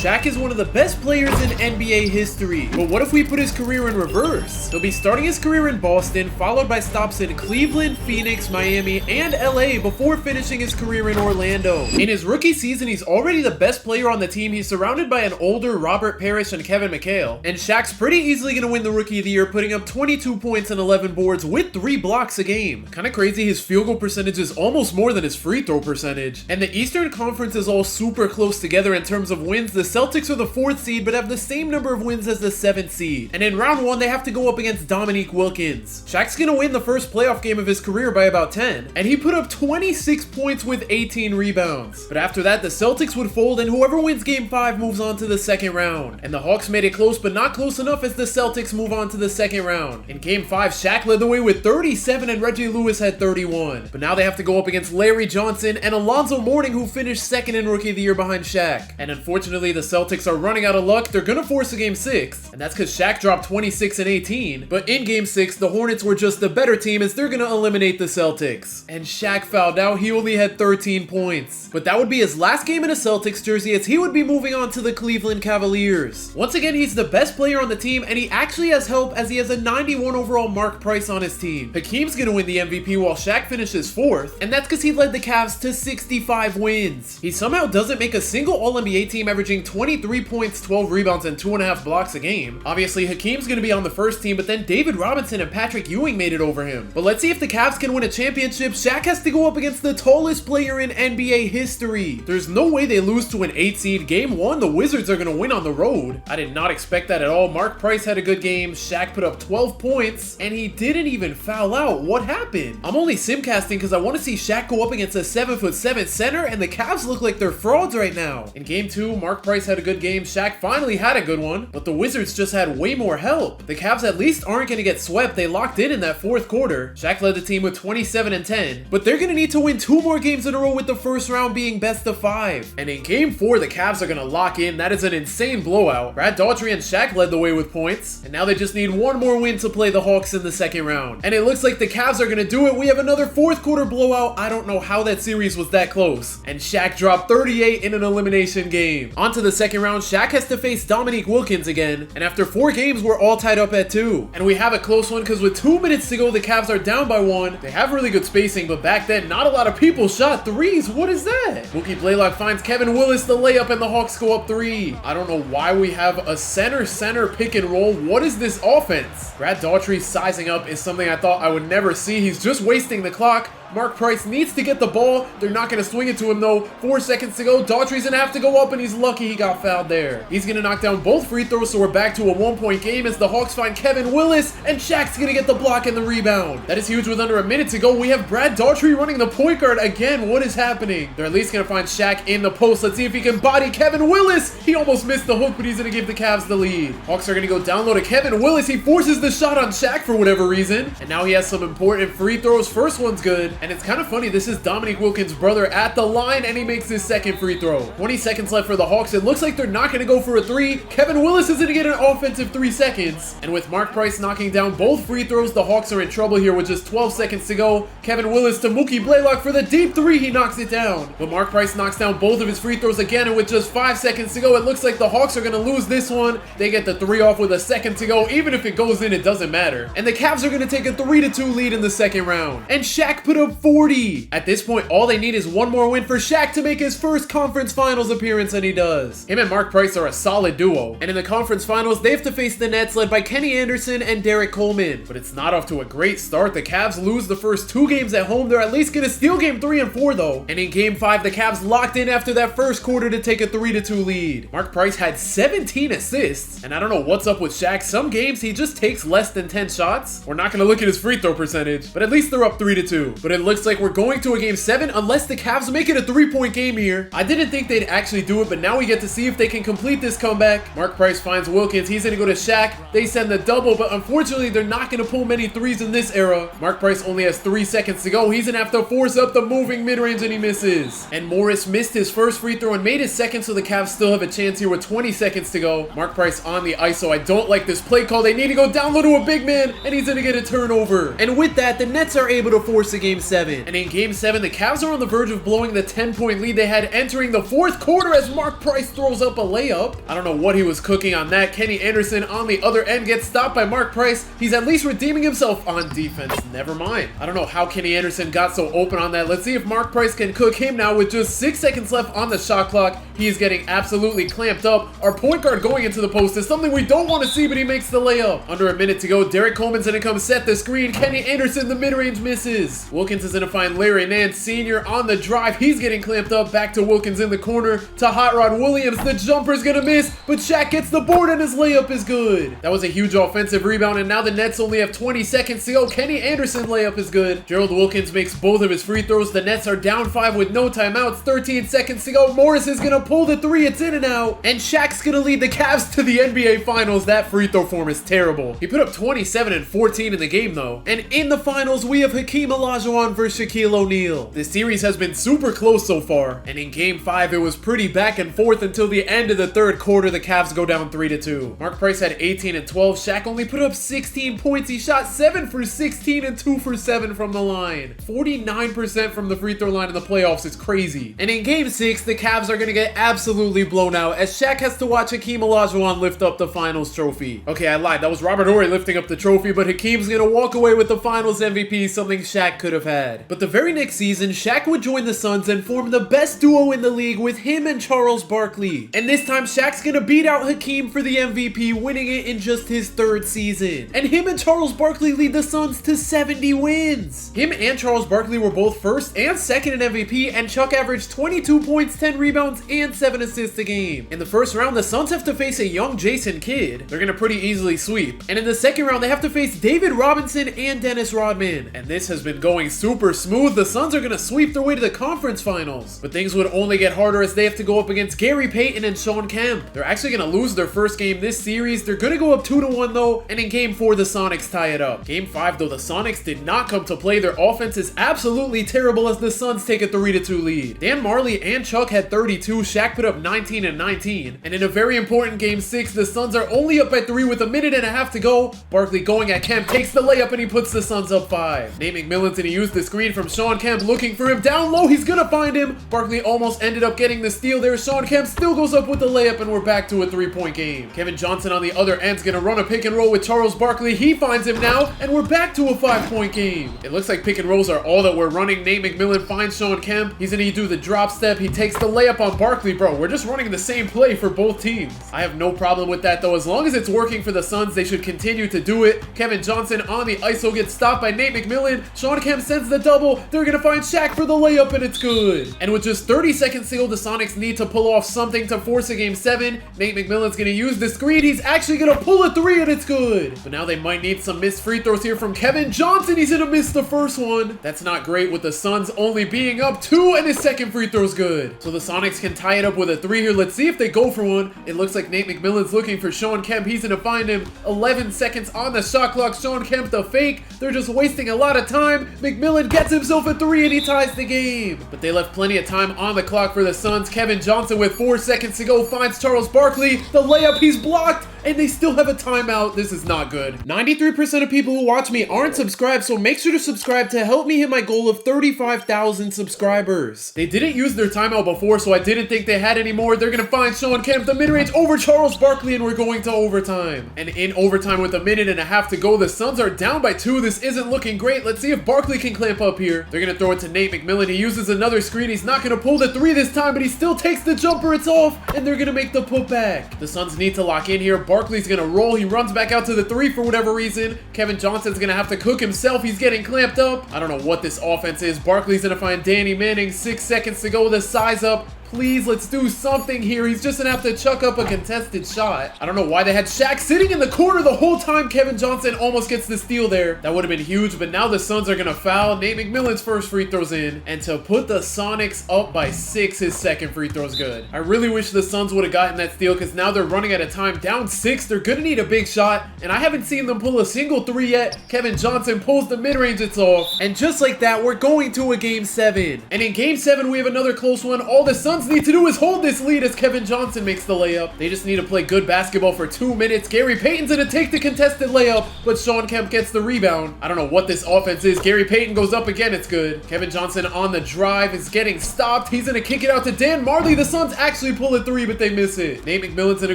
Shaq is one of the best players in NBA history. But what if we put his career in reverse? He'll be starting his career in Boston, followed by stops in Cleveland, Phoenix, Miami, and LA before finishing his career in Orlando. In his rookie season, he's already the best player on the team. He's surrounded by an older Robert Parrish and Kevin McHale. And Shaq's pretty easily going to win the Rookie of the Year, putting up 22 points and 11 boards with 3 blocks a game. Kind of crazy, his field goal percentage is almost more than his free throw percentage. And the Eastern Conference is all super close together in terms of wins. The Celtics are the 4th seed, but have the same number of wins as the 7th seed. And in round 1, they have to go up against Dominique Wilkins. Shaq's going to win the first playoff game of his career by about 10. And he put up 26 points with 18 rebounds. But after that, the Celtics would fold, and whoever wins game 5 moves on to the second round. And the Hawks made it close, but not close enough as the Celtics move on to the second round. In game 5, Shaq led the way with 37 and Reggie Lewis had 31. But now they have to go up against Larry Johnson and Alonzo Mourning, who finished second in Rookie of the Year behind Shaq. And unfortunately, the Celtics are running out of luck. They're gonna force a game 6, and that's because Shaq dropped 26 and 18. But in game 6, the Hornets were just the better team as they're gonna eliminate the Celtics. And Shaq fouled out. He only had 13 points. But that would be his last game in a Celtics jersey, as he would be moving on to the Cleveland Cavaliers. Once again, he's the best player on the team, and he actually has help as he has a 91 overall Mark Price on his team. Hakeem's gonna win the MVP while Shaq finishes 4th, and that's because he led the Cavs to 65 wins. He somehow doesn't make a single All-NBA team, averaging 23 points, 12 rebounds, and 2.5 blocks a game. Obviously, Hakeem's gonna be on the first team, but then David Robinson and Patrick Ewing made it over him. But let's see if the Cavs can win a championship. Shaq has to go up against the tallest player in NBA history. There's no way they lose to an 8 seed. Game 1, the Wizards are gonna win on the road. I did not expect that at all. Mark Price had a good game. Shaq put up 12 points, and he didn't even foul out. What happened? I'm only simcasting because I want to see Shaq go up against a 7'7" center, and the Cavs look like they're frauds right now. In game 2, Mark Price had a good game. Shaq finally had a good one, but the Wizards just had way more help. The Cavs at least aren't going to get swept. They locked in that 4th quarter. Shaq led the team with 27 and 10, but they're going to need to win 2 more games in a row, with the first round being best of 5. And in game 4, the Cavs are going to lock in. That is an insane blowout. Brad Daughtry and Shaq led the way with points, and now they just need 1 more win to play the Hawks in the second round. And it looks like the Cavs are going to do it. We have another 4th quarter blowout. I don't know how that series was that close. And Shaq dropped 38 in an elimination game. On to the second round, Shaq has to face Dominique Wilkins again, and after 4 games, we're all tied up at 2. And we have a close one because with 2 minutes to go, the Cavs are down by 1. They have really good spacing, but back then, not a lot of people shot threes. What is that? Mookie Blaylock finds Kevin Willis the layup, and the Hawks go up 3. I don't know why we have a center pick and roll. What is this offense? Brad Daughtry sizing up is something I thought I would never see. He's just wasting the clock. Mark Price needs to get the ball. They're not going to swing it to him though. 4 seconds to go. Daughtry's going to have to go up, and he's lucky he got fouled there. He's going to knock down both free throws, so we're back to a 1-point game as the Hawks find Kevin Willis, and Shaq's going to get the block and the rebound. That is huge with under a minute to go. We have Brad Daughtry running the point guard again. What is happening? They're at least going to find Shaq in the post. Let's see if he can body Kevin Willis. He almost missed the hook, but he's going to give the Cavs the lead. Hawks are going to go down low to Kevin Willis. He forces the shot on Shaq for whatever reason, and now he has some important free throws. First one's good, and it's kind of funny. This is Dominique Wilkins' brother at the line, and he makes his second free throw. 20 seconds left for the Hawks. It looks like they're not going to go for a 3. Kevin Willis is going to get an offensive 3 seconds. And with Mark Price knocking down both free throws, the Hawks are in trouble here with just 12 seconds to go. Kevin Willis to Mookie Blaylock for the deep 3. He knocks it down. But Mark Price knocks down both of his free throws again, and with just 5 seconds to go, it looks like the Hawks are going to lose this one. They get the 3 off with a second to go. Even if it goes in, it doesn't matter. And the Cavs are going to take a 3-2 lead in the second round. And Shaq put up 40. At this point, all they need is 1 more win for Shaq to make his first conference finals appearance, and he does. Him and Mark Price are a solid duo, and in the conference finals, they have to face the Nets led by Kenny Anderson and Derek Coleman. But it's not off to a great start. The Cavs lose the first 2 games at home. They're at least going to steal game 3 and 4 though. And in game 5, the Cavs locked in after that first quarter to take a 3-2 lead. Mark Price had 17 assists, and I don't know what's up with Shaq. Some games he just takes less than 10 shots. We're not going to look at his free throw percentage, but at least they're up 3-2. But it looks like we're going to a game 7 unless the Cavs make it a 3-point game here. I didn't think they'd actually do it, but now we get to see if they can complete this comeback. Mark Price finds Wilkins. He's going to go to Shaq. They send the double, but unfortunately, they're not going to pull many threes in this era. Mark Price only has 3 seconds to go. He's going to have to force up the moving mid-range, and he misses. And Morris missed his first free throw and made his second, so the Cavs still have a chance here with 20 seconds to go. Mark Price on the ISO. I don't like this play call. They need to go down low to a big man, and he's going to get a turnover. And with that, the Nets are able to force a game 7. And in game 7, the Cavs are on the verge of blowing the 10-point lead they had entering the fourth quarter as Mark Price throws up a layup. I don't know what he was cooking on that. Kenny Anderson on the other end gets stopped by Mark Price. He's at least redeeming himself on defense. Never mind. I don't know how Kenny Anderson got so open on that. Let's see if Mark Price can cook him now with just 6 seconds left on the shot clock. He is getting absolutely clamped up. Our point guard going into the post is something we don't want to see, but he makes the layup. Under a minute to go, Derek Coleman's gonna come set the screen. Kenny Anderson, the mid-range misses. Wilkins is gonna find Larry Nance Sr. on the drive. He's getting clamped up. Back to Wilkins in the corner to Hot Rod Williams. The jumper's gonna miss, but Shaq gets the board and his layup is good. That was a huge offensive rebound, and now the Nets only have 20 seconds to go. Kenny Anderson layup is good. Gerald Wilkins makes both of his free throws. The Nets are down 5 with no timeouts. 13 seconds to go. Morris is gonna pull the 3. It's in and out. And Shaq's gonna lead the Cavs to the NBA Finals. That free throw form is terrible. He put up 27 and 14 in the game though. And in the finals, we have Hakeem Olajuwon versus Shaquille O'Neal. This series has been super close so far. And in game 5, it was pretty back and forth until the end of the third quarter. The Cavs go down 3-2. Mark Price had 18 and 12. Shaq only put up 16 points. He shot 7 for 16 and 2 for 7 from the line. 49% from the free throw line in the playoffs is crazy. And in game 6, the Cavs are gonna get absolutely blown out as Shaq has to watch Hakeem Olajuwon lift up the finals trophy. Okay, I lied. That was Robert Horry lifting up the trophy, but Hakeem's gonna walk away with the finals MVP, something Shaq could have had. But the very next season, Shaq would join the Suns and form the best duo in the league with him and Charles Barkley. And this time, Shaq's gonna beat out Hakeem for the MVP, winning it in just his 3rd season. And him and Charles Barkley lead the Suns to 70 wins. Him and Charles Barkley were both 1st and 2nd in MVP, and Chuck averaged 22 points, 10 rebounds, and 7 assists a game. In the first round, the Suns have to face a young Jason Kidd. They're gonna pretty easily sweep. And in the second round, they have to face David Robinson and Dennis Rodman. And this has been going super smooth. The Suns are gonna sweep their way to the conference finals. But things would only get harder as they have to go up against Gary Payton and Shawn Kemp. They're actually gonna lose their first game this series. They're gonna go up 2-1 though, and in game 4, the Sonics tie it up. Game 5 though, the Sonics did not come to play. Their offense is absolutely terrible as the Suns take a 3-2 lead. Dan Marley and Chuck had 32. Shaq put up 19 and 19. And in a very important game 6, the Suns are only up by 3 with a minute and a half to go. Barkley going at Kemp, takes the layup and he puts the Suns up 5. Nate McMillan's gonna use the screen from Shawn Kemp, looking for him down low. He's gonna find him. Barkley almost ended up getting the steal there. Shawn Kemp still goes up with the layup and we're back to a 3-point game. Kevin Johnson on the other end's gonna run a pick and roll with Charles Barkley. He finds him now and we're back to a 5-point game. It looks like pick and rolls are all that we're running. Nate McMillan finds Shawn Kemp. He's gonna do the drop step. He takes the layup on Barkley. Bro, we're just running the same play for both teams. I have no problem with that though. As long as it's working for the Suns, they should continue to do it. Kevin Johnson on the ISO gets stopped by Nate McMillan. Shawn Kemp sends the double. They're gonna find Shaq for the layup and it's good. And with just 30 seconds to go, the Sonics need to pull off something to force a game 7. Nate McMillan's gonna use the screen. He's actually gonna pull a 3 and it's good. But now they might need some missed free throws here from Kevin Johnson. He's gonna miss the first one. That's not great with the Suns only being up 2 and his second free throw's good. So the Sonics can tie it up with a 3 here. Let's see if they go for one. It looks like Nate McMillan's looking for Shawn Kemp. He's gonna find him. 11 seconds on the shot clock. Shawn Kemp the fake. They're just wasting a lot of time. McMillan gets himself a 3 and he ties the game. But they left plenty of time on the clock for the Suns. Kevin Johnson with 4 seconds to go finds Charles Barkley. The layup, he's blocked. And they still have a timeout. This is not good. 93% of people who watch me aren't subscribed, so make sure to subscribe to help me hit my goal of 35,000 subscribers. They didn't use their timeout before, so I didn't think they had any more. They're gonna find Shawn Kemp, the mid-range over Charles Barkley, and we're going to overtime. And in overtime with a minute and a half to go, the Suns are down by 2. This isn't looking great. Let's see if Barkley can clamp up here. They're gonna throw it to Nate McMillan. He uses another screen. He's not gonna pull the 3 this time, but he still takes the jumper. It's off, and they're gonna make the putback. The Suns need to lock in here. Barkley's gonna roll. He runs back out to the 3 for whatever reason. Kevin Johnson's gonna have to cook himself. He's getting clamped up. I don't know what this offense is. Barkley's gonna find Danny Manning. 6 seconds to go. The size up. Please, let's do something here. He's just gonna have to chuck up a contested shot. I don't know why they had Shaq sitting in the corner the whole time. Kevin Johnson almost gets the steal there. That would have been huge, but now the Suns are gonna foul. Nate McMillan's first free throw's in, and to put the Sonics up by 6, his second free throw's good. I really wish the Suns would have gotten that steal because now they're running out of time. Down 6, they're gonna need a big shot, and I haven't seen them pull a single 3 yet. Kevin Johnson pulls the mid-range, it's off. And just like that, we're going to a game 7. And in game 7, we have another close one. All the Suns Suns need to do is hold this lead as Kevin Johnson makes the layup. They just need to play good basketball for 2 minutes. Gary Payton's gonna take the contested layup, but Shawn Kemp gets the rebound. I don't know what this offense is. Gary Payton goes up again, it's good. Kevin Johnson on the drive is getting stopped. He's gonna kick it out to Dan Marley. The Suns actually pull a 3, but they miss it. Nate McMillan's gonna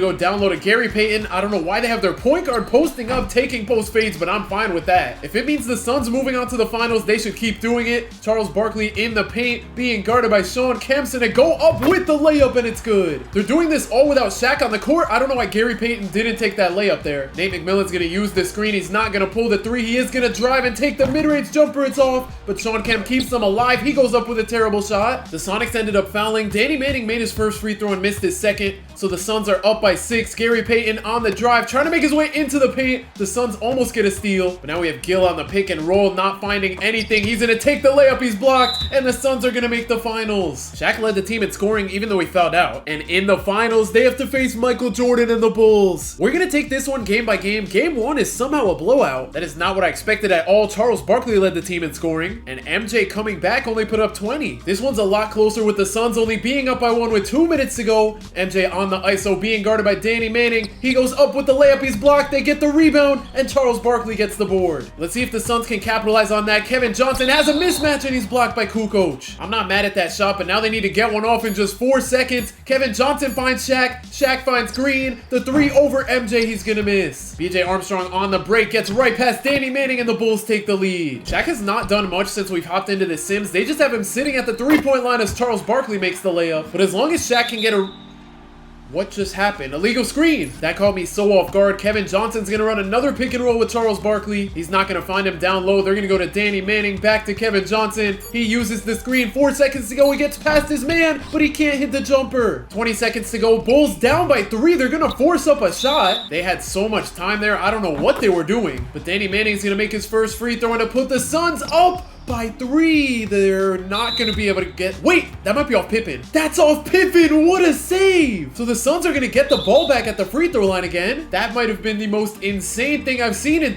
go down low to Gary Payton. I don't know why they have their point guard posting up, taking post fades, but I'm fine with that. If it means the Suns moving on to the finals, they should keep doing it. Charles Barkley in the paint, being guarded by Shawn Kemp, and go up with the layup, and it's good. They're doing this all without Shaq on the court. I don't know why Gary Payton didn't take that layup there. Nate McMillan's gonna use the screen. He's not gonna pull the 3. He is gonna drive and take the mid-range jumper. It's off, but Shawn Kemp keeps them alive. He goes up with a terrible shot. The Sonics ended up fouling. Danny Manning made his first free throw and missed his second, so the Suns are up by 6. Gary Payton on the drive, trying to make his way into the paint. The Suns almost get a steal, but now we have Gill on the pick and roll, not finding anything. He's gonna take the layup. He's blocked, and the Suns are gonna make the finals. Shaq led the team in scoring even though he fouled out, and in the finals they have to face Michael Jordan and the Bulls. We're gonna take this one game by game. Game 1 is somehow a blowout. That is not what I expected at all. Charles Barkley led the team in scoring, and MJ coming back only put up 20. This one's a lot closer with the Suns only being up by 1 with 2 minutes to go. MJ on the ISO being guarded by Danny Manning. He goes up with the layup. He's blocked. They get the rebound, and Charles Barkley gets the board. Let's see if the Suns can capitalize on that. Kevin Johnson has a mismatch, and he's blocked by Kukoc. I'm not mad at that shot, but now they need to get one off in just 4 seconds. Kevin Johnson finds Shaq. Shaq finds Green. The 3 over MJ. He's gonna miss. BJ Armstrong on the break gets right past Danny Manning, and the Bulls take the lead. Shaq has not done much since we've hopped into the Sims. They just have him sitting at the 3-point line as Charles Barkley makes the layup. But as long as Shaq can get a... What just happened? Illegal screen! That caught me so off guard. Kevin Johnson's gonna run another pick and roll with Charles Barkley. He's not gonna find him down low. They're gonna go to Danny Manning, back to Kevin Johnson. He uses the screen. 4 seconds to go. He gets past his man, but he can't hit the jumper. 20 seconds to go. Bulls down by 3. They're gonna force up a shot. They had so much time there. I don't know what they were doing, but Danny Manning's gonna make his first free throw and to put the Suns up by 3. They're not going to be able to get... Wait, that might be off Pippen. That's off Pippen. What a save. So the Suns are going to get the ball back at the free throw line again. That might have been the most insane thing I've seen in...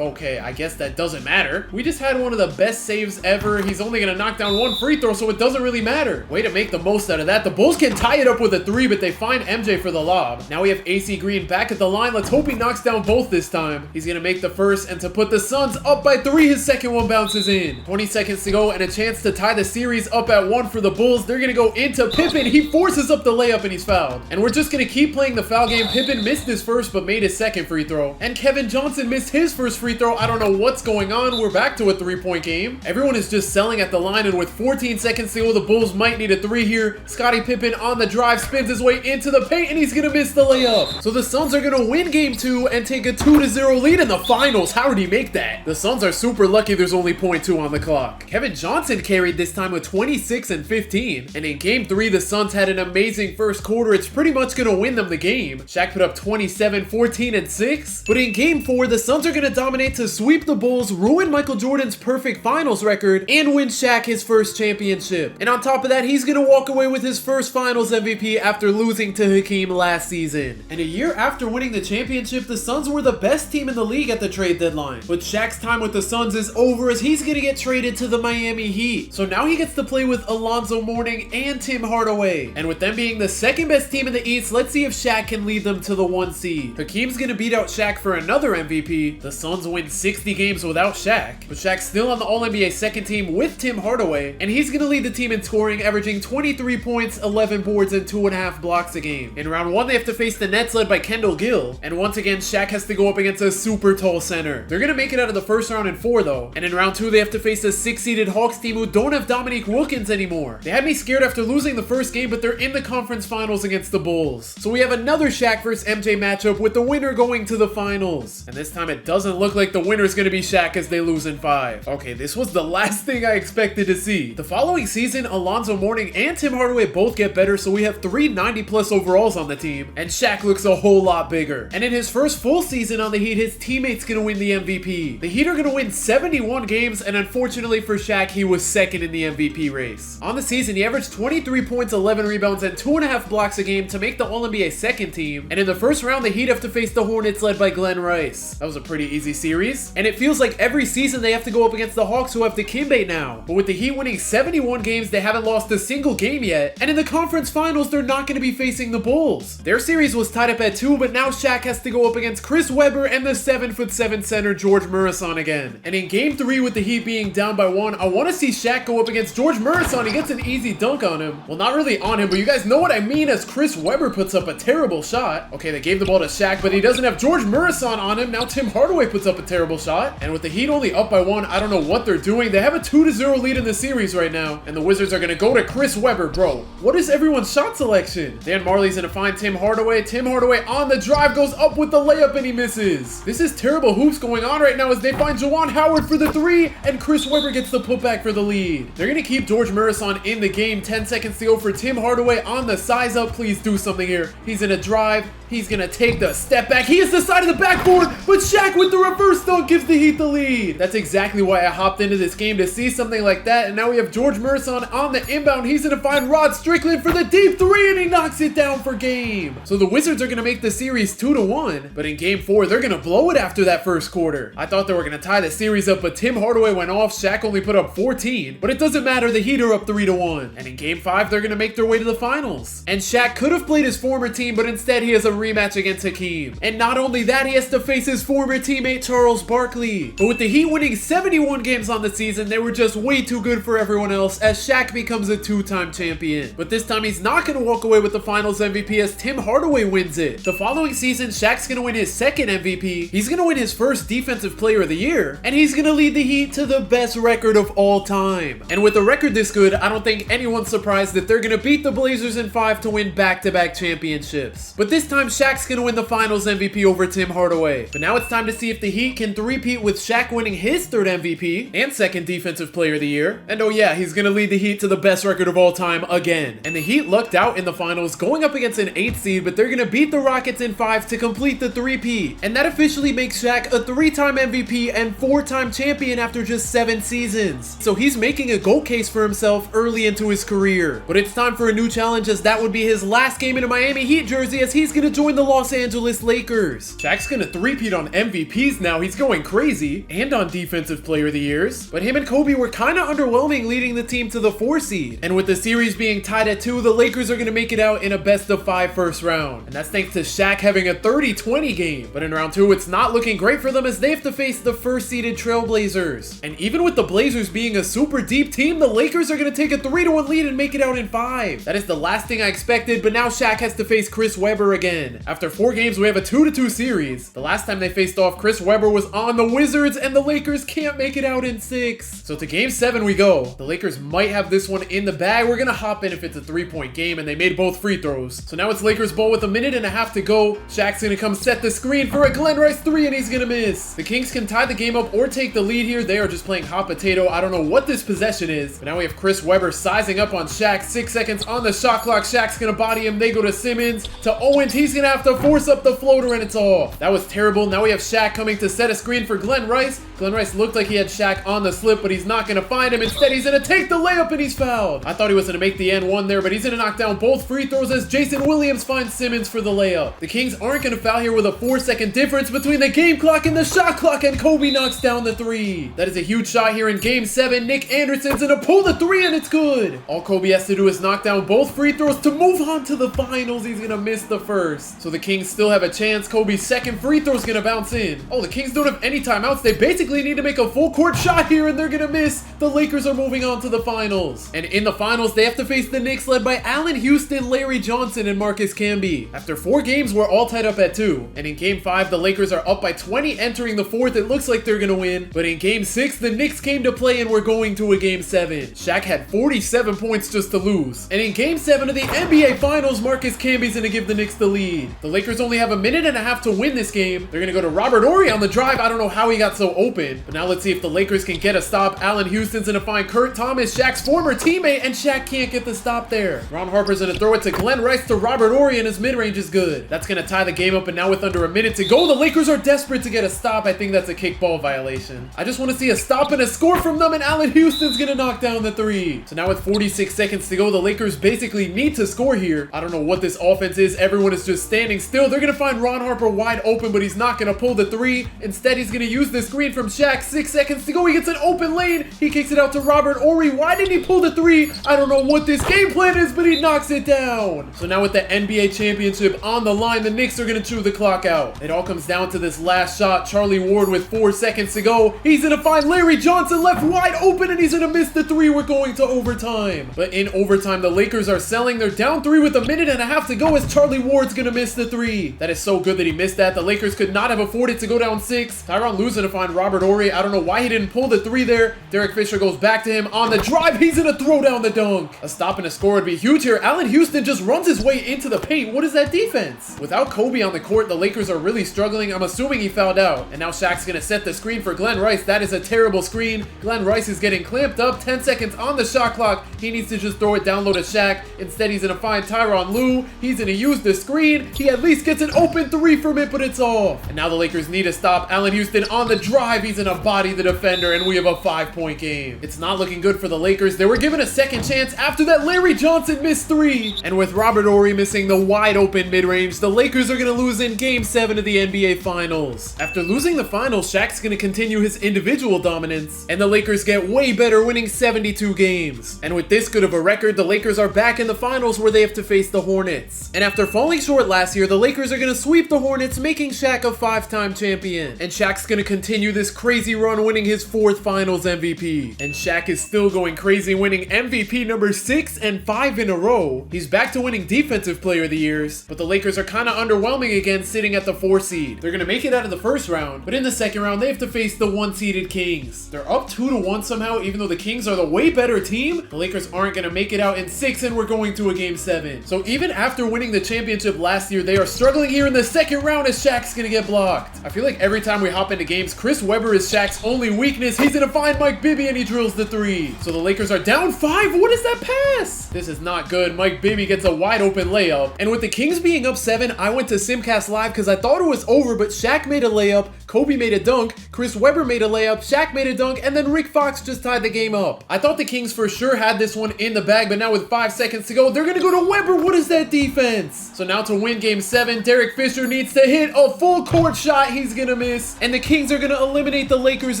Okay, I guess that doesn't matter. We just had one of the best saves ever. He's only gonna knock down 1 free throw, so it doesn't really matter. Way to make the most out of that. The Bulls can tie it up with a 3, but they find MJ for the lob. Now we have AC Green back at the line. Let's hope he knocks down both this time. He's gonna make the first, and to put the Suns up by 3, his second one bounces in. 20 seconds to go, and a chance to tie the series up at 1 for the Bulls. They're gonna go into Pippen. He forces up the layup, and he's fouled. And we're just gonna keep playing the foul game. Pippen missed his first, but made his second free throw. And Kevin Johnson missed his first free throw. I don't know what's going on. We're back to a 3-point game. Everyone is just selling at the line, and with 14 seconds to go, the Bulls might need a 3 here. Scottie Pippen on the drive, spins his way into the paint, and he's gonna miss the layup. So the Suns are gonna win game 2 and take a 2-0 lead in the finals. How did he make that? The Suns are super lucky there's only 0.2 on the clock. Kevin Johnson carried this time with 26 and 15. And in game 3, the Suns had an amazing first quarter. It's pretty much gonna win them the game. Shaq put up 27, 14, and 6. But in game 4, the Suns are gonna dominate to sweep the Bulls, ruin Michael Jordan's perfect finals record, and win Shaq his first championship. And on top of that, he's gonna walk away with his first finals MVP after losing to Hakeem last season. And a year after winning the championship, the Suns were the best team in the league at the trade deadline. But Shaq's time with the Suns is over, as he's gonna get traded to the Miami Heat. So now he gets to play with Alonzo Mourning and Tim Hardaway. And with them being the second best team in the East, let's see if Shaq can lead them to the 1 seed. Hakeem's gonna beat out Shaq for another MVP. The Suns win 60 games without Shaq, but Shaq's still on the All-NBA second team with Tim Hardaway, and he's gonna lead the team in scoring, averaging 23 points, 11 boards, and 2.5 blocks a game. In round 1, they have to face the Nets led by Kendall Gill, and once again, Shaq has to go up against a super tall center. They're gonna make it out of the first round in 4 though, and in round 2, they have to face a 6-seeded Hawks team who don't have Dominique Wilkins anymore. They had me scared after losing the first game, but they're in the conference finals against the Bulls. So we have another Shaq vs MJ matchup with the winner going to the finals. And this time it doesn't look like the winner is gonna be Shaq as they lose in 5. Okay, this was the last thing I expected to see. The following season, Alonzo Mourning and Tim Hardaway both get better, so we have 3 90+ overalls on the team, and Shaq looks a whole lot bigger. And in his first full season on the Heat, his teammate's gonna win the MVP. The Heat are gonna win 71 games, and unfortunately for Shaq, he was second in the MVP race. On the season, he averaged 23 points, 11 rebounds, and 2.5 blocks a game to make the All-NBA second team, and in the first round, the Heat have to face the Hornets led by Glenn Rice. That was a pretty easy series, and it feels like every season they have to go up against the Hawks who have Dikembe now. But with the Heat winning 71 games, they haven't lost a single game yet, and in the conference finals, they're not going to be facing the Bulls. Their series was tied up at 2, but now Shaq has to go up against Chris Webber and the 7'7" center George Murison again. And in game 3 with the Heat being down by 1, I want to see Shaq go up against George Murison. He gets an easy dunk on him. Well, not really on him, but you guys know what I mean as Chris Webber puts up a terrible shot. Okay, they gave the ball to Shaq, but he doesn't have George Murison on him. Now Tim Hardaway puts up a terrible shot. And with the Heat only up by 1, I don't know what they're doing. They have a 2-0 lead in the series right now. And the Wizards are going to go to Chris Webber. Bro, what is everyone's shot selection? Dan Marley's going to find Tim Hardaway. Tim Hardaway on the drive goes up with the layup and he misses. This is terrible hoops going on right now as they find Dwight Howard for the 3 and Chris Webber gets the putback for the lead. They're going to keep George Murison in the game. 10 seconds to go for Tim Hardaway on the size up. Please do something here. He's in a drive. He's going to take the step back. He is the side of the backboard, but Shaq with the reverse dunk gives the Heat the lead. That's exactly why I hopped into this game, to see something like that. And now we have George Murison on the inbound. He's going to find Rod Strickland for the deep 3 and he knocks it down for game. So the Wizards are going to make the series 2-1, but in game 4, they're going to blow it after that first quarter. I thought they were going to tie the series up, but Tim Hardaway went off. Shaq only put up 14, but it doesn't matter. The Heat are up 3-1. And in game 5, they're going to make their way to the finals. And Shaq could have played his former team, but instead he has a rematch against Hakeem. And not only that, he has to face his former teammate Charles Barkley. But with the Heat winning 71 games on the season, they were just way too good for everyone else as Shaq becomes a 2-time champion. But this time he's not going to walk away with the finals MVP as Tim Hardaway wins it. The following season, Shaq's going to win his second MVP. He's going to win his first Defensive Player of the Year. And he's going to lead the Heat to the best record of all time. And with a record this good, I don't think anyone's surprised that they're going to beat the Blazers in 5 to win back-to-back championships. But this time, Shaq's going to win the finals MVP over Tim Hardaway. But now it's time to see if the Heat can three-peat with Shaq winning his third MVP and second Defensive Player of the Year. And oh yeah, he's going to lead the Heat to the best record of all time again. And the Heat lucked out in the finals going up against an 8th seed, but they're going to beat the Rockets in 5 to complete the three-peat. And that officially makes Shaq a 3-time MVP and 4-time champion after just 7 seasons. So he's making a GOAT case for himself early into his career. But it's time for a new challenge as that would be his last game in a Miami Heat jersey as he's going to join the Los Angeles Lakers. Shaq's going to three-peat on MVPs now. He's going crazy. And on Defensive Player of the Years. But him and Kobe were kind of underwhelming leading the team to the 4 seed. And with the series being tied at 2, the Lakers are going to make it out in a best-of-5 first round. And that's thanks to Shaq having a 30-20 game. But in round 2, it's not looking great for them as they have to face the first-seeded Trailblazers. And even with the Blazers being a super deep team, the Lakers are going to take a 3-1 lead and make it out in 5. That is the last thing I expected, but now Shaq has to face Chris Webber again. After 4 games, we have a 2-2 series. The last time they faced off, Chris Webber was on the Wizards, and the Lakers can't make it out in 6. So to game 7 we go. The Lakers might have this one in the bag. We're going to hop in if it's a 3-point game, and they made both free throws. So now it's Lakers ball with a minute and a half to go. Shaq's going to come set the screen for a Glenn Rice 3, and he's going to miss. The Kings can tie the game up or take the lead here. They are just playing hot potato. I don't know what this possession is, but now we have Chris Webber sizing up on Shaq. 6 seconds on the shot clock. Shaq's going to body him. They go to Simmons. To Owens. He's going to have to force up the floater, and it's off. That was terrible. Now we have Shaq coming to set a screen for Glenn Rice. Glenn Rice looked like he had Shaq on the slip, but he's not going to find him. Instead, he's going to take the layup, and he's fouled. I thought he was going to make the N1 there, but he's going to knock down both free throws as Jason Williams finds Simmons for the layup. The Kings aren't going to foul here with a 4-second difference between the game clock and the shot clock, and Kobe knocks down the 3. That is a huge shot here in game 7. Nick Anderson's going to pull the 3, and it's good. All Kobe has to do is knock down both free throws to move on to the finals. He's going to miss the first. So the Kings still have a chance. Kobe's second free throw is going to bounce in. Oh, the Kings don't have any timeouts. They basically need to make a full court shot here, and they're going to miss. The Lakers are moving on to the finals. And in the finals, they have to face the Knicks led by Allen Houston, Larry Johnson, and Marcus Camby. After 4 games, we're all tied up at 2. And in game 5, the Lakers are up by 20 entering the 4th. It looks like they're going to win. But in game 6, the Knicks came to play and we're going to a game 7. Shaq had 47 points just to lose. And in game 7 of the NBA Finals, Marcus Camby's going to give the Knicks the lead. The Lakers only have a minute and a half to win this game. They're going to go to Robert Horry on the drive. I don't know how he got so open. But now let's see if the Lakers can get a stop. Allen Houston's going to find Kurt Thomas, Shaq's former teammate, and Shaq can't get the stop there. Ron Harper's going to throw it to Glenn Rice to Robert Horry, and his mid-range is good. That's going to tie the game up, and now with under a minute to go, the Lakers are desperate to get a stop. I think that's a kickball violation. I just want to see a stop and a score from them, and Allen Houston's going to knock down the 3. So now with 46 seconds to go, the Lakers basically need to score here. I don't know what this offense is. Everyone is just standing still. They're going to find Ron Harper wide open, but he's not going to pull the 3. Instead, he's going to use the screen from Shaq. 6 seconds to go. He gets an open lane. He kicks it out to Robert Horry. Why didn't he pull the 3? I don't know what this game plan is, but he knocks it down. So now with the NBA championship on the line, the Knicks are going to chew the clock out. It all comes down to this last shot. Charlie Ward with 4 seconds to go. He's going to find Larry Johnson left wide open, and he's going to miss the 3. We're going to overtime. But in overtime, the Lakers are selling. They're down 3 with a minute and a half to go as Charlie Ward's going to miss the 3. That is so good that he missed that. The Lakers could not have afforded to go down 6. Tyronn Lue's going to find Robert Horry. I don't know why he didn't pull the 3 there. Derek Fisher goes back to him on the drive. He's going to throw down the dunk. A stop and a score would be huge here. Allen Houston just runs his way into the paint. What is that defense? Without Kobe on the court, the Lakers are really struggling. I'm assuming he fouled out. And now Shaq's going to set the screen for Glenn Rice. That is a terrible screen. Glenn Rice is getting clamped up. 10 seconds on the shot clock. He needs to just throw it down low to Shaq. Instead, he's going to find Tyronn Lue. He's going to use the screen. He at least gets an open 3 from it, but it's off. And now the Lakers need to stop Allen Houston on the drive. He's going to body the defender, and we have a 5-point game. It's not looking good for the Lakers. They were given a second chance after that Larry Johnson missed 3. And with Robert Horry missing the wide open mid-range, the Lakers are going to lose in Game 7 of the NBA Finals. After losing the finals, Shaq's going to continue his individual dominance, and the Lakers get way better, winning 72 games. And with this good of a record, the Lakers are back in the finals where they have to face the Hornets. And after falling short last year, the Lakers are going to sweep the Hornets, making Shaq a 5-time champion. And Shaq's going to continue this crazy run, winning his 4th finals MVP. And Shaq is still going crazy, winning MVP number 6 and 5 in a row. He's back to winning Defensive Player of the Years, but the Lakers are kind of underwhelming again, sitting at the 4 seed. They're going to make it out of the first round, but in the second round, they have to face the 1-seeded Kings. They're up 2-1 somehow, even though the Kings are the way better team. The Lakers aren't going to make it out in 6, and we're going to a Game 7. So even after winning the championship last year, they are struggling here in the second round as Shaq's going to get blocked. I feel like every time we hop into games, Chris Webber is Shaq's only weakness. He's going to find Mike Bibby, and he drills the 3. So the Lakers are down 5. What is that pass? This is not good. Mike Bibby gets a wide open layup. And with the Kings being up 7, I went to Simcast Live because I thought it was over, but Shaq made a layup, Kobe made a dunk, Chris Webber made a layup, Shaq made a dunk, and then Rick Fox just tied the game up. I thought the Kings for sure had this one in the bag, but now with 5 seconds to go, they're going to go to Webber. What is that defense? So now to win Game 7, Derek Fisher needs to hit a full court shot. He's going to miss, and the Kings are going to eliminate the Lakers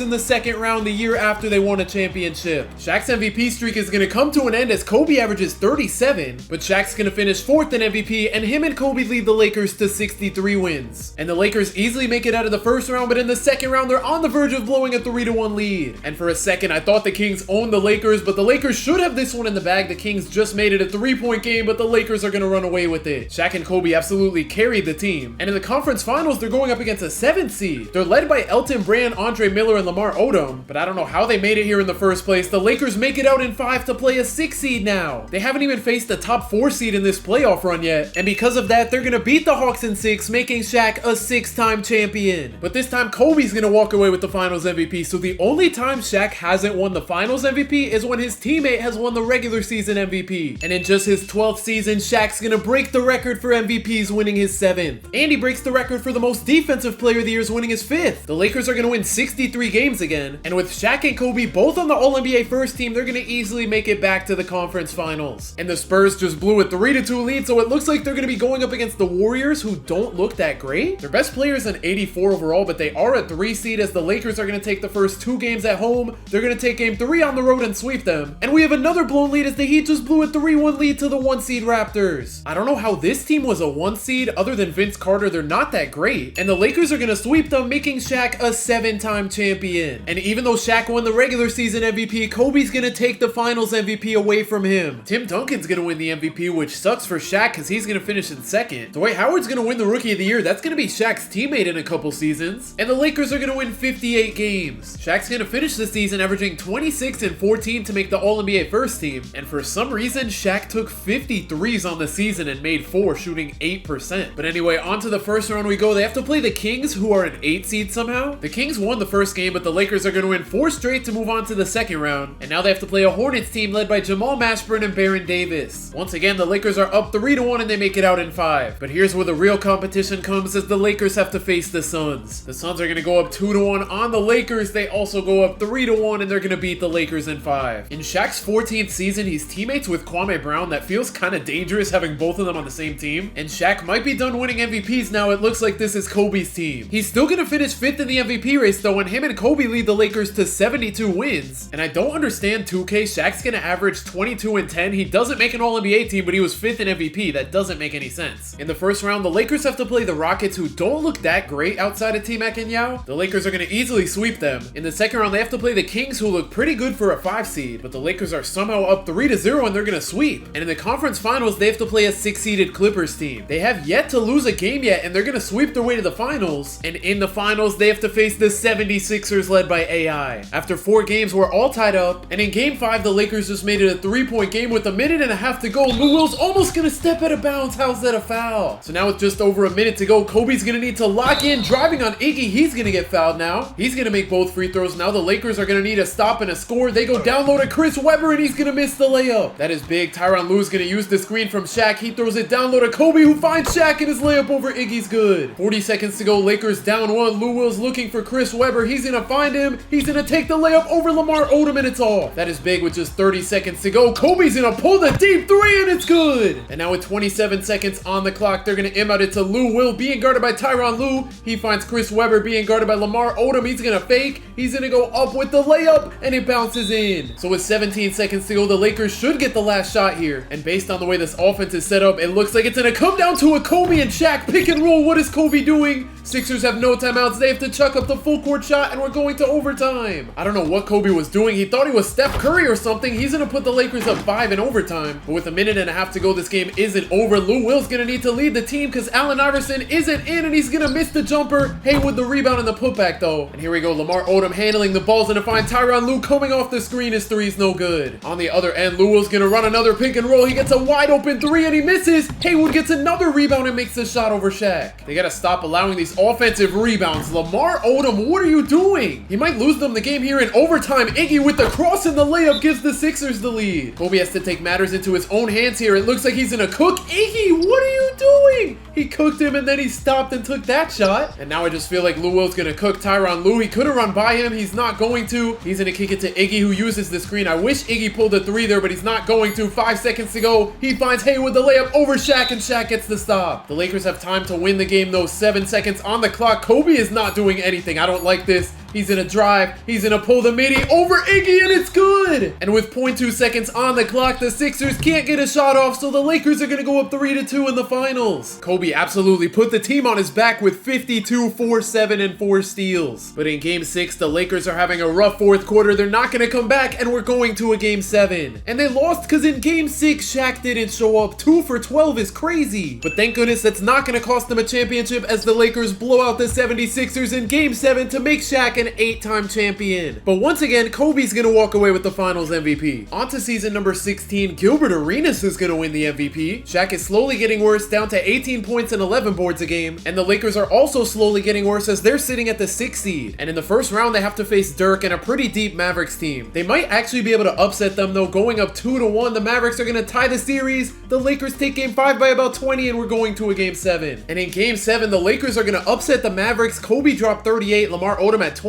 in the second round the year after they won a championship. Shaq's MVP streak is going to come to an end as Kobe averages 37, but Shaq's going to finish 4th in MVP, and him and Kobe lead the Lakers to 63 wins. And the Lakers easily make it out of the first round, but in the second round, they're on the verge of blowing a 3-1 lead. And for a second, I thought the Kings owned the Lakers, but the Lakers should have this one in the bag. The Kings just made it a 3-point game, but the Lakers are going to run away with it. Shaq and Kobe absolutely carried the team. And in the conference finals, they're going up against a 7th seed. They're led by Elton Brand, Andre Miller, and Lamar Odom, but I don't know how they made it here in the first place. The Lakers make it out in 5 to play a 6 seed now. They haven't even faced the top 4 seed in this playoff run yet, and because of that, they're going to beat the Hawks in 6, making Shaq a 6-time champion. But this time, Kobe's going to walk away with the finals MVP, so the only time Shaq hasn't won the finals MVP is when his teammate has won the regular season MVP. And in just his 12th season, Shaq's going to break the record for MVPs, winning his 7th. And he breaks the record for the most defensive player of the years, winning his 5th. The Lakers are going to win 63 games again, and with Shaq and Kobe both on the All-NBA first team, they're going to easily make it back to the conference finals. And the Spurs just blew a 3-2 lead, so it looks like they're going to be going up against the Warriors, who don't look that great. Their best player is an 84 overall, but they are a 3 seed as the Lakers are going to take the first 2 games at home. They're going to take Game 3 on the road and sweep them. And we have another blown lead as the Heat just blew a 3-1 lead to the 1 seed Raptors. I don't know how this team was a 1 seed. Other than Vince Carter, they're not that great. And the Lakers are going to sweep them, making Shaq a 7-time champion. And even though Shaq won the regular season MVP, Kobe's going to take the finals MVP away from him. Tim Duncan's going to win the MVP, which sucks for Shaq because he's going to finish in 2nd. Dwight Howard's going to win the Rookie of the Year. That's going to be Shaq's teammate in a couple seasons. And the Lakers are going to win 58 games. Shaq's going to finish the season averaging 26 and 14 to make the All-NBA first team. And for some reason, Shaq took 53s on the season and made 4, shooting 8%. But anyway, on to the first round we go. They have to play the Kings, who are an 8 seed somehow. The Kings won the first game, but the Lakers are going to win 4 straight to move on to the second round. And now they have to play a Hornets team led by Jamal Mashburn and Baron Davis. Once again, the Lakers are up 3-1 and they make it out in 5. But here's where the real competition comes as the Lakers have to face the Suns. The Suns are going to go up 2-1 on the Lakers. They also go up 3-1 and they're going to beat the Lakers in 5. In Shaq's 14th season, he's teammates with Kwame Brown. That feels kind of dangerous having both of them on the same team. And Shaq might be done winning MVPs now. It looks like this is Kobe's team. He's still still gonna finish 5th in the MVP race though, and him and Kobe lead the Lakers to 72 wins. And I don't understand 2K. Shaq's gonna average 22 and 10. He doesn't make an All-NBA team, but he was 5th in MVP. That doesn't make any sense. In the first round, the Lakers have to play the Rockets, who don't look that great outside of T-Mac and Yao. The Lakers are gonna easily sweep them. In the second round, they have to play the Kings, who look pretty good for a 5 seed, but the Lakers are somehow up 3-0 and they're gonna sweep. And in the conference finals, they have to play a 6-seeded Clippers team. They have yet to lose a game yet, and they're gonna sweep their way to the finals. And in the finals, they have to face the 76ers led by AI. After 4 games, we're all tied up, and in game 5, the Lakers just made it a 3-point game with a minute and a half to go. Lou Will's almost gonna step out of bounds. How's that a foul? So now with just over a minute to go, Kobe's gonna need to lock in, driving on Iggy. He's gonna get fouled now. He's gonna make both free throws. Now the Lakers are gonna need a stop and a score. They go down low to Chris Webber, and he's gonna miss the layup. That is big. Tyronn Lue's gonna use the screen from Shaq. He throws it down low to Kobe, who finds Shaq, and his layup over Iggy's good. 40 seconds to go. Lakers down 1. Lou Will's looking for Chris Webber. He's gonna find him. He's gonna take the layup over Lamar Odom, and it's off. That is big with just 30 seconds to go. Kobe's gonna pull the deep 3, and it's good. And now with 27 seconds on the clock, they're gonna inbound it to Lou Will, being guarded by Tyronn Lue. He finds Chris Webber being guarded by Lamar Odom. He's gonna fake. He's gonna go up with the layup, and it bounces in. So with 17 seconds to go, the Lakers should get the last shot here. And based on the way this offense is set up, it looks like it's gonna come down to a Kobe and Shaq pick and roll. What is Kobe doing? Sixers have no timeouts. They have to chuck up the full court shot, and we're going to overtime. I don't know what Kobe was doing. He thought he was Steph Curry or something. He's gonna put the Lakers up 5 in overtime. But with a minute and a half to go, this game isn't over. Lou Will's gonna need to lead the team because Allen Iverson isn't in, and he's gonna miss the jumper. Haywood the rebound and the putback though. And here we go. Lamar Odom handling the balls, and to find Tyronn Lue coming off the screen. His 3's no good. On the other end, Lou Will's gonna run another pick and roll. He gets a wide open 3 and he misses. Haywood gets another rebound and makes the shot over Shaq. They gotta stop allowing these offensive rebounds. Lamar Odom, what are you doing? He might lose them the game here in overtime. Iggy with the cross and the layup gives the Sixers the lead. Kobe has to take matters into his own hands here. It looks like he's gonna cook Iggy. What are you doing? He cooked him and then he stopped and took that shot. And now I just feel like Lou Will's gonna cook Tyronn Lue. He could have run by him. He's not going to. He's gonna kick it to Iggy, who uses the screen. I wish Iggy pulled a 3 there, but he's not going to. 5 seconds to go. He finds Haywood the layup over Shaq, and Shaq gets the stop. The Lakers have time to win the game though. 7 seconds on the clock. Kobe is not doing anything. I don't like this. He's gonna drive. He's gonna pull the midi over Iggy, and it's good. And with 0.2 seconds on the clock, the Sixers can't get a shot off, so the Lakers are gonna go up 3-2 in the finals. Kobe absolutely put the team on his back with 52, 4, 7, and 4 steals. But in game 6, the Lakers are having a rough fourth quarter. They're not gonna come back, and we're going to a game 7. And they lost because in game 6, Shaq didn't show up. 2 for 12 is crazy. But thank goodness that's not gonna cost them a championship, as the Lakers blow out the 76ers in game 7 to make Shaq an 8-time champion. But once again, Kobe's gonna walk away with the finals MVP. On to season number 16, Gilbert Arenas is gonna win the MVP. Shaq is slowly getting worse, down to 18 points and 11 boards a game. And the Lakers are also slowly getting worse as they're sitting at the 6th seed. And in the first round, they have to face Dirk and a pretty deep Mavericks team. They might actually be able to upset them though, going up 2-1. The Mavericks are gonna tie the series. The Lakers take game 5 by about 20, and we're going to a game 7. And in game 7, the Lakers are gonna upset the Mavericks. Kobe dropped 38, Lamar Odom at 27.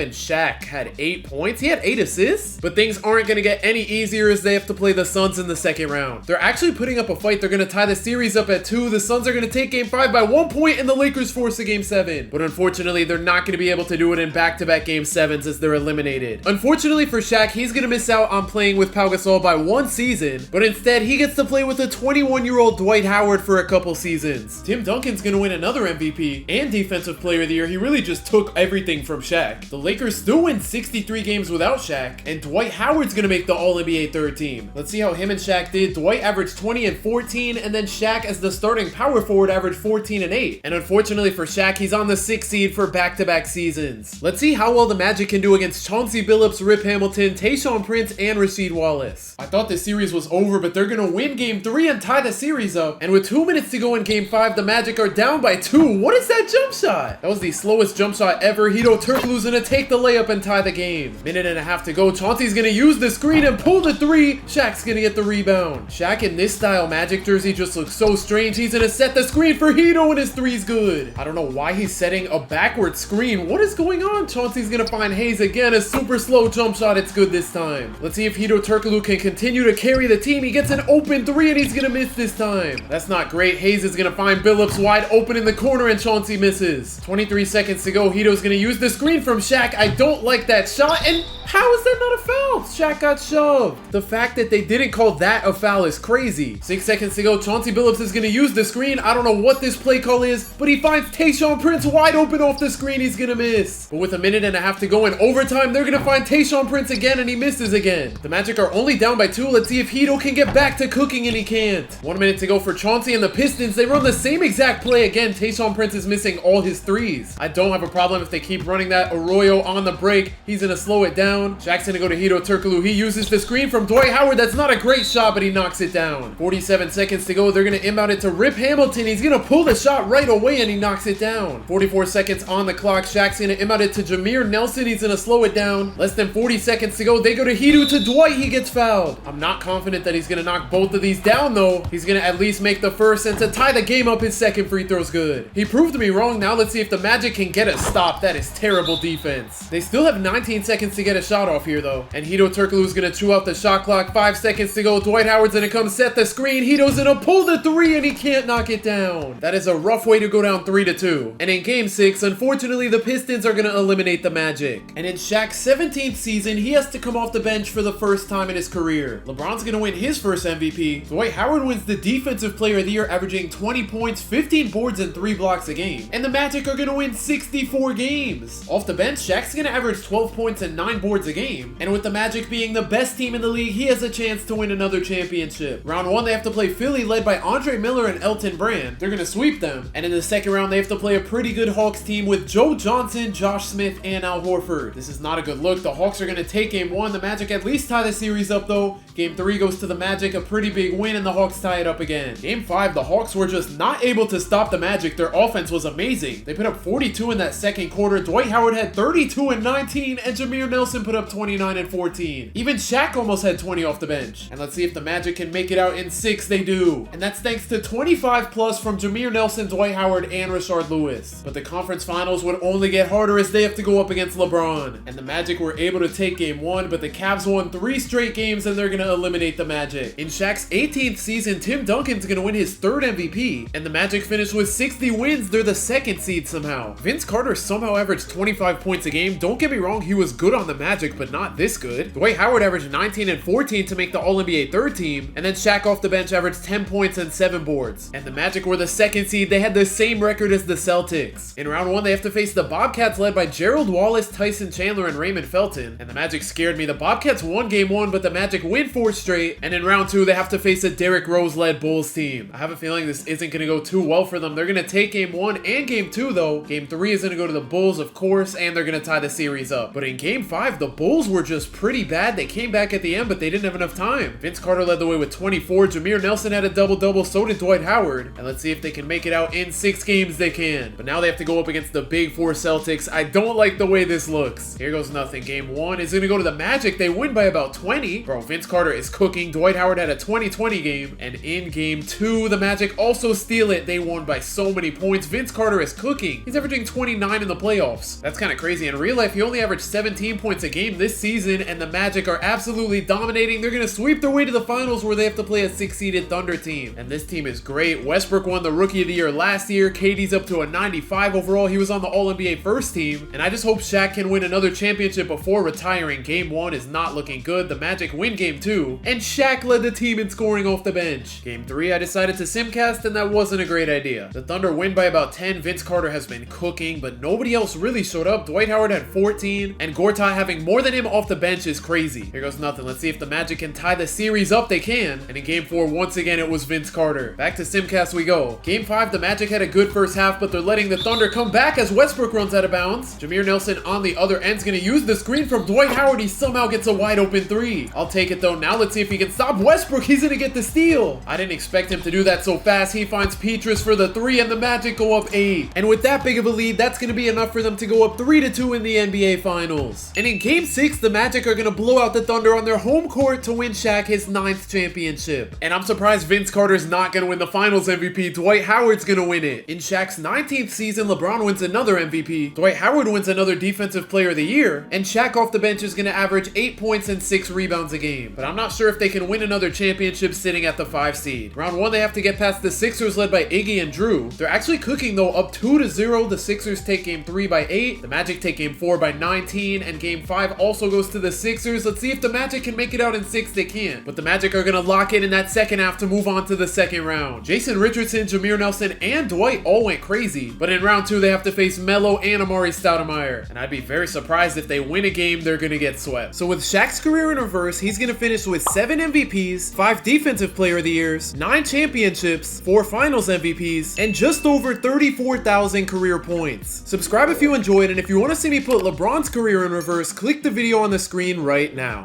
Shaq had 8 points. He had 8 assists. But things aren't gonna get any easier as they have to play the Suns in the second round. They're actually putting up a fight. They're gonna tie the series up at 2. The Suns are gonna take game 5 by 1 point, and the Lakers force a game 7. But unfortunately, they're not gonna be able to do it in back-to-back game 7s as they're eliminated. Unfortunately for Shaq, he's gonna miss out on playing with Pau Gasol by 1 season, but instead he gets to play with a 21-year-old Dwight Howard for a couple seasons. Tim Duncan's gonna win another MVP and Defensive Player of the Year. He really just took everything from Shaq. The Lakers still win 63 games without Shaq, and Dwight Howard's gonna make the All-NBA third team. Let's see how him and Shaq did. Dwight averaged 20 and 14, and then Shaq as the starting power forward averaged 14 and 8. And unfortunately for Shaq, he's on the 6th seed for back-to-back seasons. Let's see how well the Magic can do against Chauncey Billups, Rip Hamilton, Tayshaun Prince, and Rasheed Wallace. I thought this series was over, but they're gonna win game 3 and tie the series up. And with 2 minutes to go in game 5, the Magic are down by 2. What is that jump shot? That was the slowest jump shot ever. Hedo Turkoglu Turkoglu's gonna take the layup and tie the game. Minute and a half to go. Chauncey's gonna use the screen and pull the three. Shaq's gonna get the rebound. Shaq in this style Magic jersey just looks so strange. He's gonna set the screen for Hito and his three's good. I don't know why he's setting a backward screen. What is going on? Chauncey's gonna find Hayes again. A super slow jump shot. It's good this time. Let's see if Hito Turkoglu can continue to carry the team. He gets an open three and he's gonna miss this time. That's not great. Hayes is gonna find Billups wide open in the corner and Chauncey misses. 23 seconds to go. Hito's gonna use the screen from Shaq. I don't like that shot. And how is that not a foul? Shaq got shoved. The fact that they didn't call that a foul is crazy. 6 seconds to go. Chauncey Billups is gonna use the screen. I don't know what this play call is, but he finds Tayshaun Prince wide open off the screen. He's gonna miss. But with a minute and a half to go in overtime, they're gonna find Tayshaun Prince again and he misses again. The Magic are only down by 2. Let's see if Hito can get back to cooking and he can't. 1 minute to go for Chauncey and the Pistons. They run the same exact play again. Tayshaun Prince is missing all his threes. I don't have a problem if they keep running that. Arroyo on the break. He's gonna slow it down. Shaq's gonna go to Hito Turkoglu. He uses the screen from Dwight Howard. That's not a great shot, but he knocks it down. 47 seconds to go. They're gonna inbound it to Rip Hamilton. He's gonna pull the shot right away and he knocks it down. 44 seconds on the clock. Shaq's gonna inbound it to Jameer Nelson. He's gonna slow it down. Less than 40 seconds to go. They go to Hito to Dwight. He gets fouled. I'm not confident that he's gonna knock both of these down though. He's gonna at least make the first, and to tie the game up, his second free throw's good. He proved me wrong. Now let's see if the Magic can get a stop. That is terrible defense. They still have 19 seconds to get a shot off here though. And Hito Turkoglu's gonna chew out the shot clock. 5 seconds to go. Dwight Howard's gonna come set the screen. Hito's gonna pull the three and he can't knock it down. That is a rough way to go down 3-2. And in game 6, unfortunately, the Pistons are gonna eliminate the Magic. And in Shaq's 17th season, he has to come off the bench for the first time in his career. LeBron's gonna win his first MVP. Dwight Howard wins the Defensive Player of the Year, averaging 20 points, 15 boards, and 3 blocks a game. And the Magic are gonna win 64 games. Off the bench, Shaq's gonna average 12 points and 9 boards a game. And with the Magic being the best team in the league, he has a chance to win another championship. Round 1, they have to play Philly, led by Andre Miller and Elton Brand. They're gonna sweep them. And in the second round, they have to play a pretty good Hawks team with Joe Johnson, Josh Smith, and Al Horford. This is not a good look. The Hawks are gonna take game 1. The Magic at least tie the series up though. Game 3 goes to the Magic, a pretty big win, and the Hawks tie it up again. Game 5, the Hawks were just not able to stop the Magic. Their offense was amazing. They put up 42 in that second quarter. Dwight Howard had 32 and 19, and Jameer Nelson put up 29 and 14. Even Shaq almost had 20 off the bench. And let's see if the Magic can make it out in 6. They do. And that's thanks to 25 plus from Jameer Nelson, Dwight Howard, and Rashard Lewis. But the conference finals would only get harder as they have to go up against LeBron. And the Magic were able to take game 1, but the Cavs won 3 straight games and they're gonna eliminate the Magic. In Shaq's 18th season, Tim Duncan's gonna win his 3rd MVP, and the Magic finished with 60 wins. They're the 2nd seed somehow. Vince Carter somehow averaged 25 points a game. Don't get me wrong, he was good on the Magic, but not this good. Dwight Howard averaged 19 and 14 to make the All-NBA 3rd team, and then Shaq off the bench averaged 10 points and 7 boards. And the Magic were the 2nd seed. They had the same record as the Celtics. In round 1, they have to face the Bobcats led by Gerald Wallace, Tyson Chandler, and Raymond Felton. And the Magic scared me. The Bobcats won game 1, but the Magic win 4 straight. And in round 2, they have to face a Derrick Rose-led Bulls team. I have a feeling this isn't going to go too well for them. They're going to take game 1 and game 2 though. Game 3 is going to go to the Bulls, of course, and they're going to tie the series up. But in game 5, the Bulls were just pretty bad. They came back at the end, but they didn't have enough time. Vince Carter led the way with 24. Jameer Nelson had a double-double, so did Dwight Howard. And let's see if they can make it out in 6 games. They can. But now they have to go up against the Big 4 Celtics. I don't like the way this looks. Here goes nothing. Game 1 is going to go to the Magic. They win by about 20. Bro, Vince Carter is cooking. Dwight Howard had a 20-20 game. And in game 2, the Magic also steal it. They won by so many points. Vince Carter is cooking. He's averaging 29 in the playoffs. That's kind of crazy. In real life, he only averaged 17 points a game this season, and the Magic are absolutely dominating. They're going to sweep their way to the finals where they have to play a 6-seeded Thunder team. And this team is great. Westbrook won the Rookie of the Year last year. KD's up to a 95 overall. He was on the All-NBA first team. And I just hope Shaq can win another championship before retiring. Game 1 is not looking good. The Magic win game 2. And Shaq led the team in scoring off the bench. Game 3, I decided to simcast, and that wasn't a great idea. The Thunder win by about 10. Vince Carter has been cooking, but nobody else really showed up. Dwight Howard had 14, and Gortat having more than him off the bench is crazy. Here goes nothing. Let's see if the Magic can tie the series up. They can. And in game 4, once again, it was Vince Carter. Back to simcast we go. Game 5, the Magic had a good first half, but they're letting the Thunder come back as Westbrook runs out of bounds. Jameer Nelson on the other end is going to use the screen from Dwight Howard. He somehow gets a wide open 3. I'll take it though. Now let's see if he can stop Westbrook. He's going to get the steal. I didn't expect him to do that so fast. He finds Petrus for the 3, and the Magic go up 8. And with that big of a lead, that's going to be enough for them to go up 3-2 in the NBA Finals. And in Game 6, the Magic are gonna blow out the Thunder on their home court to win Shaq his 9th championship. And I'm surprised Vince Carter's not gonna win the Finals MVP. Dwight Howard's gonna win it. In Shaq's 19th season, LeBron wins another MVP. Dwight Howard wins another Defensive Player of the Year. And Shaq off the bench is gonna average 8 points and 6 rebounds a game. But I'm not sure if they can win another championship sitting at the 5 seed. Round 1, they have to get past the Sixers led by Iggy and Drew. They're actually cooking though, up 2-0. The Sixers take Game 3 by 8. The Magic take Game 4 by 19. And Game 5 also goes to the Sixers. Let's see if the Magic can make it out in 6. They can't. But the Magic are gonna lock in that second half to move on to the second round. Jason Richardson, Jameer Nelson, and Dwight all went crazy. But in round 2, they have to face Melo and Amari Stoudemire. And I'd be very surprised if they win a game, they're gonna get swept. So with Shaq's career in reverse, he's gonna finish with 7 MVPs, 5 Defensive Player of the Years, 9 championships, 4 Finals MVPs, and just over 34,000 career points. Subscribe if you enjoyed, and if you want to see me put LeBron's career in reverse, click the video on the screen right now.